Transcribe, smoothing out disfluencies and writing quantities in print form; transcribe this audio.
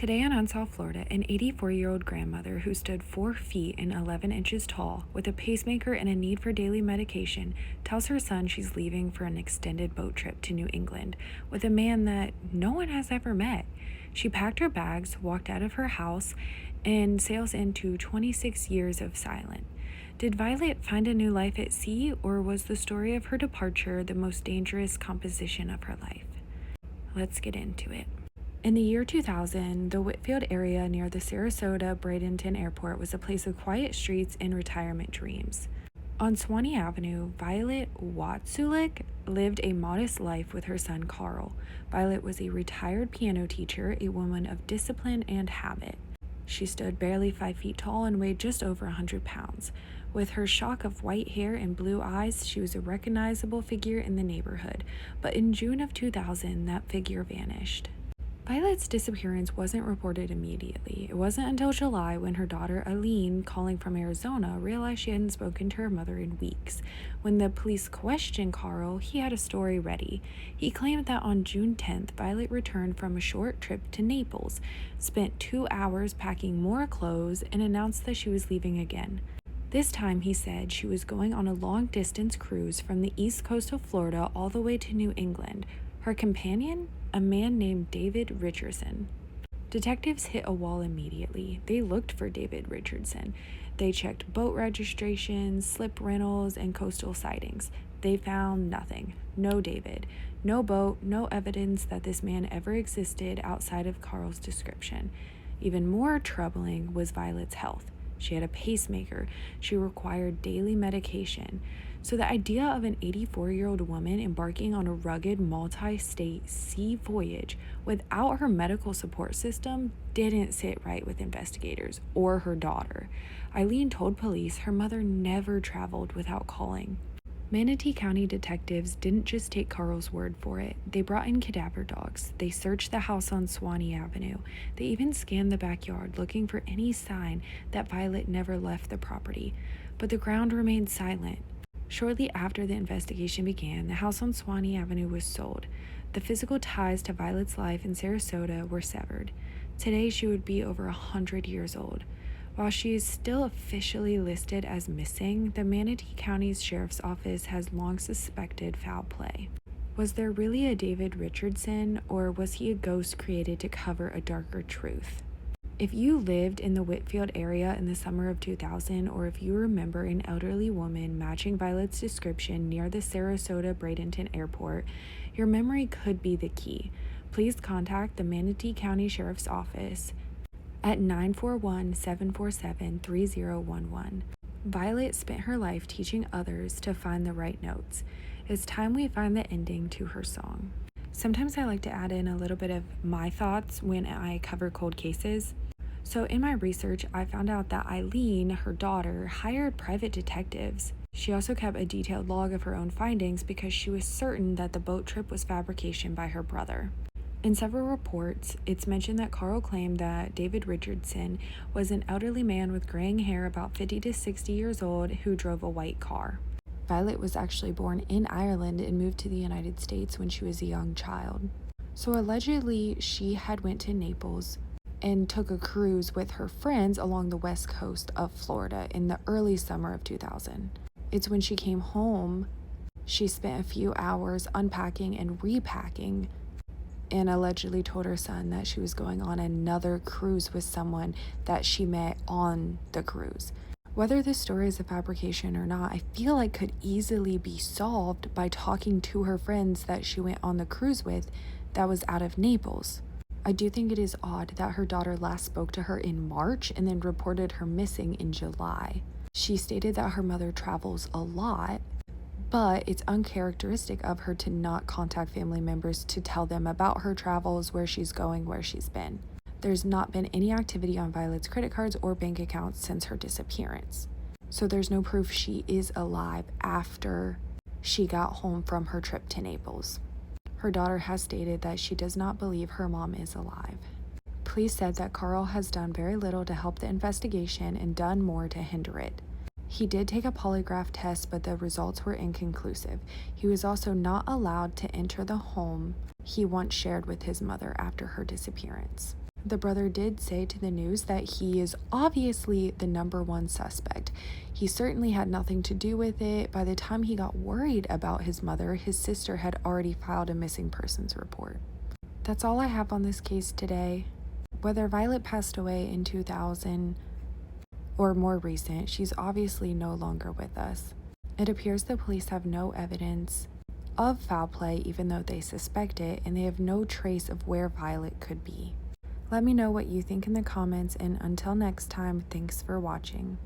Today in Unsolved, Florida, an 84-year-old grandmother who stood 4 feet and 11 inches tall with a pacemaker and a need for daily medication tells her son she's leaving for an extended boat trip to New England with a man that no one has ever met. She packed her bags, walked out of her house, and sails into 26 years of silence. Did Violet find a new life at sea, or was the story of her departure the most dangerous composition of her life? Let's get into it. In the year 2000, the Whitfield area near the Sarasota-Bradenton Airport was a place of quiet streets and retirement dreams. On Swanee Avenue, Violet Watzulik lived a modest life with her son Carl. Violet was a retired piano teacher, a woman of discipline and habit. She stood barely 5 feet tall and weighed just over 100 pounds. With her shock of white hair and blue eyes, she was a recognizable figure in the neighborhood. But in June of 2000, that figure vanished. Violet's disappearance wasn't reported immediately. It wasn't until July when her daughter Aline, calling from Arizona, realized she hadn't spoken to her mother in weeks. When the police questioned Carl, he had a story ready. He claimed that on June 10th, Violet returned from a short trip to Naples, spent 2 hours packing more clothes, and announced that she was leaving again. This time, he said, she was going on a long-distance cruise from the east coast of Florida all the way to New England. Her companion? A man named David Richardson. Detectives hit a wall immediately. They looked for David Richardson. They checked boat registrations, slip rentals, and coastal sightings. They found nothing. No David. No boat, no evidence that this man ever existed outside of Carl's description. Even more troubling was Violet's health. She had a pacemaker. She required daily medication. So the idea of an 84-year-old woman embarking on a rugged multi-state sea voyage without her medical support system didn't sit right with investigators or her daughter. Eileen told police her mother never traveled without calling. Manatee County detectives didn't just take Carl's word for it. They brought in cadaver dogs. They searched the house on Swanee Avenue. They even scanned the backyard, looking for any sign that Violet never left the property. But the ground remained silent. Shortly after the investigation began, the house on Swanee Avenue was sold. The physical ties to Violet's life in Sarasota were severed. Today, she would be over 100 years old. While she is still officially listed as missing, the Manatee County Sheriff's Office has long suspected foul play. Was there really a David Richardson, or was he a ghost created to cover a darker truth? If you lived in the Whitfield area in the summer of 2000, or if you remember an elderly woman matching Violet's description near the Sarasota-Bradenton Airport, your memory could be the key. Please contact the Manatee County Sheriff's Office at 941-747-3011. Violet spent her life teaching others to find the right notes. It's time we find the ending to her song. Sometimes I like to add in a little bit of my thoughts when I cover cold cases. So in my research, I found out that Eileen, her daughter, hired private detectives. She also kept a detailed log of her own findings because she was certain that the boat trip was fabrication by her brother. In several reports, it's mentioned that Carl claimed that David Richardson was an elderly man with graying hair about 50 to 60 years old who drove a white car. Violet was actually born in Ireland and moved to the United States when she was a young child. So allegedly, she had went to Naples and took a cruise with her friends along the west coast of Florida in the early summer of 2000. It's when she came home, she spent a few hours unpacking and repacking and allegedly told her son that she was going on another cruise with someone that she met on the cruise. Whether this story is a fabrication or not, I feel like could easily be solved by talking to her friends that she went on the cruise with that was out of Naples. I do think it is odd that her daughter last spoke to her in March and then reported her missing in July. She stated that her mother travels a lot, but it's uncharacteristic of her to not contact family members to tell them about her travels, where she's going, where she's been. There's not been any activity on Violet's credit cards or bank accounts since her disappearance. So there's no proof she is alive after she got home from her trip to Naples. Her daughter has stated that she does not believe her mom is alive. Police said that Carl has done very little to help the investigation and done more to hinder it. He did take a polygraph test, but the results were inconclusive. He was also not allowed to enter the home he once shared with his mother after her disappearance. The brother did say to the news that he is obviously the number one suspect. He certainly had nothing to do with it. By the time he got worried about his mother, his sister had already filed a missing persons report. That's all I have on this case today. Whether Violet passed away in 2000 or more recent, she's obviously no longer with us. It appears the police have no evidence of foul play, even though they suspect it, and they have no trace of where Violet could be. Let me know what you think in the comments, and until next time, thanks for watching.